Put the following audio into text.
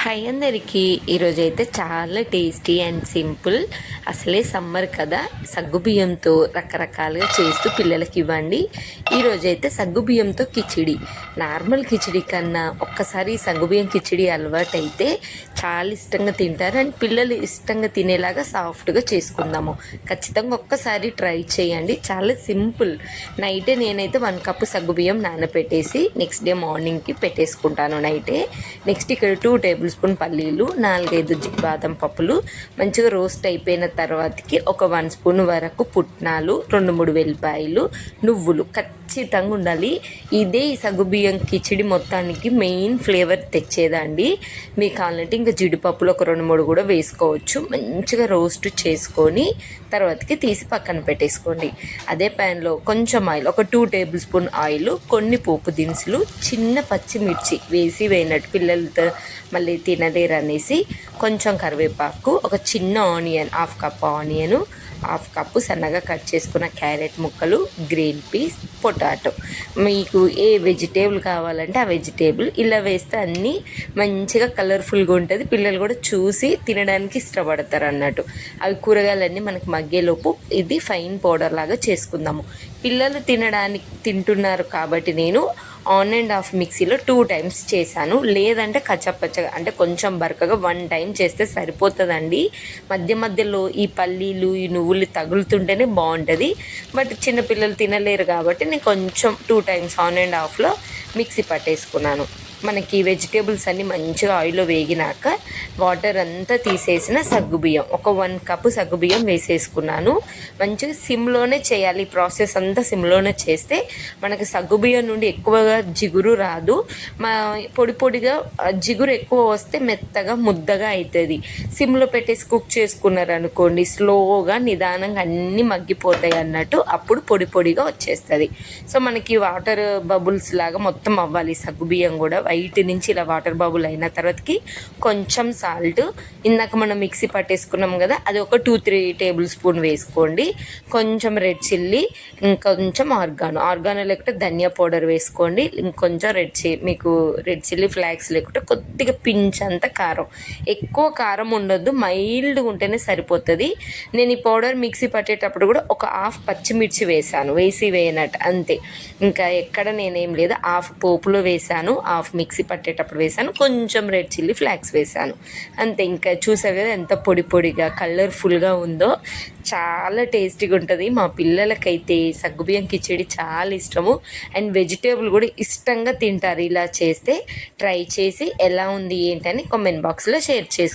Hi అందరికీ. ఈరోజైతే చాలా టేస్టీ అండ్ సింపుల్, అసలే సమ్మర్ కదా, సగ్గుబియ్యంతో రకరకాలుగా చేస్తూ పిల్లలకి ఇవ్వండి. ఈరోజైతే సగ్గుబియ్యంతో కిచిడి. నార్మల్ కిచిడి కన్నా ఒక్కసారి సగ్గుబియ్యం కిచిడి అలవాటు అయితే చాలా ఇష్టంగా తింటారు అండ్ పిల్లలు ఇష్టంగా తినేలాగా సాఫ్ట్గా చేసుకుందాము. ఖచ్చితంగా ఒక్కసారి ట్రై చేయండి, చాలా సింపుల్. నైటే నేనైతే 1 కప్పు సగ్గుబియ్యం నానబెట్టేసి నెక్స్ట్ డే మార్నింగ్కి పెట్టేసుకుంటాను నైటే. నెక్స్ట్ ఇక్కడ 2 టేబుల్ స్పూన్ పల్లీలు, 4-5 బాదం పప్పులు మంచిగా రోస్ట్ అయిపోయిన తర్వాతకి ఒక 1 స్పూన్ వరకు పుట్నాలు, 2-3 వెల్లిపాయలు, నువ్వులు ఖచ్చితంగా ఉండాలి. ఇదే ఈ సగ్గుబియ్యం కిచిడి మొత్తానికి మెయిన్ ఫ్లేవర్ తెచ్చేదండి. మీకు కావాలంటే ఇంకా జీడిపప్పులు ఒక 2-3 కూడా వేసుకోవచ్చు. మంచిగా రోస్ట్ చేసుకొని తర్వాతకి తీసి పక్కన పెట్టేసుకోండి. అదే ప్యాన్లో కొంచెం ఆయిల్, ఒక 2 టేబుల్ స్పూన్ ఆయిల్, కొన్ని పోపు దినుసులు, చిన్న పచ్చిమిర్చి వేయినట్టు పిల్లలతో మళ్ళీ తినలేరు అనేసి కొంచెం కరివేపాకు, ఒక చిన్న ఆనియన్, 1/2 కప్ ఆనియను, 1/2 కప్పు సన్నగా కట్ చేసుకున్న క్యారెట్ ముక్కలు, గ్రీన్ పీస్, పొటాటో. మీకు ఏ వెజిటేబుల్ కావాలంటే ఆ వెజిటేబుల్ ఇలా వేస్తే అన్నీ మంచిగా కలర్ఫుల్గా ఉంటుంది. పిల్లలు కూడా చూసి తినడానికి ఇష్టపడతారు అన్నట్టు. అవి కూరగాయలన్నీ మనకి మగ్గేలోపు ఇది ఫైన్ పౌడర్ లాగా చేసుకుందాము. పిల్లలు తింటున్నారు కాబట్టి నేను 1.5 మిక్సీలో 2 టైమ్స్ చేశాను. లేదంటే కచ్చపచ్చగా అంటే కొంచెం బరకగా 1 టైం చేస్తే సరిపోతుందండి. మధ్య మధ్యలో ఈ పల్లీలు, ఈ నువ్వులు తగులుతుంటేనే బాగుంటుంది. బట్ చిన్నపిల్లలు తినలేరు కాబట్టి నేను కొంచెం 2 టైమ్స్ 1.5లో మిక్సీ పట్టేసుకున్నాను. మనకి వెజిటేబుల్స్ అన్నీ మంచిగా ఆయిల్లో వేగినాక వాటర్ అంతా తీసేసిన సగ్గుబియ్యం, ఒక 1 కప్పు సగ్గుబియ్యం వేసేసుకున్నాను. మంచిగా సిమ్లోనే చేయాలి. ఈ ప్రాసెస్ అంతా సిమ్లోనే చేస్తే మనకి సగ్గుబియ్యం నుండి ఎక్కువగా జిగురు రాదు. పొడి పొడిగా జిగురు ఎక్కువ వస్తే మెత్తగా ముద్దగా అవుతుంది. సిమ్లో పెట్టేసి కుక్ చేసుకున్నారు అనుకోండి, స్లోగా నిదానంగా అన్నీ మగ్గిపోతాయి అన్నట్టు. అప్పుడు పొడి పొడిగా వచ్చేస్తుంది. సో మనకి వాటర్ బబుల్స్ లాగా మొత్తం అవ్వాలి సగ్గుబియ్యం కూడా. వైట్ నుంచి ఇలా వాటర్ బబుల్ అయిన తర్వాతకి కొంచెం సాల్ట్, ఇందాక మనం మిక్సీ పట్టేసుకున్నాం కదా, అది ఒక 2-3 టేబుల్ స్పూన్ వేసుకోండి. కొంచెం రెడ్ చిల్లీ, ఇంకొంచెం ఆర్గానో లేకుంటే ధనియా పౌడర్ వేసుకోండి. ఇంకొంచెం మీకు రెడ్ చిల్లీ ఫ్లాక్స్ లేకుంటే కొద్దిగా పించ్ అంత కారం. ఎక్కువ కారం ఉండొద్దు, మైల్డ్గా ఉంటేనే సరిపోతుంది. నేను ఈ పౌడర్ మిక్సీ పట్టేటప్పుడు కూడా ఒక 1/2 పచ్చిమిర్చి వేసినట్టు అంతే. ఇంకా ఎక్కడ నేనేం లేదు, 1/2 పోపులో వేసాను, 1/2 మిక్సీ పట్టేటప్పుడు వేసాను, కొంచెం రెడ్ చిల్లీ ఫ్లాక్స్ వేసాను అంతే. ఇంకా చూసారు కదా ఎంత పొడి పొడిగా కలర్ఫుల్గా ఉందో, చాలా టేస్టీగా ఉంటుంది. మా పిల్లలకైతే సగ్గుబియ్యం కిచిడి చాలా ఇష్టము అండ్ వెజిటేబుల్ కూడా ఇష్టంగా తింటారు. ఇలా చేస్తే ట్రై చేసి ఎలా ఉంది ఏంటని కామెంట్ బాక్స్లో షేర్ చేసుకోండి.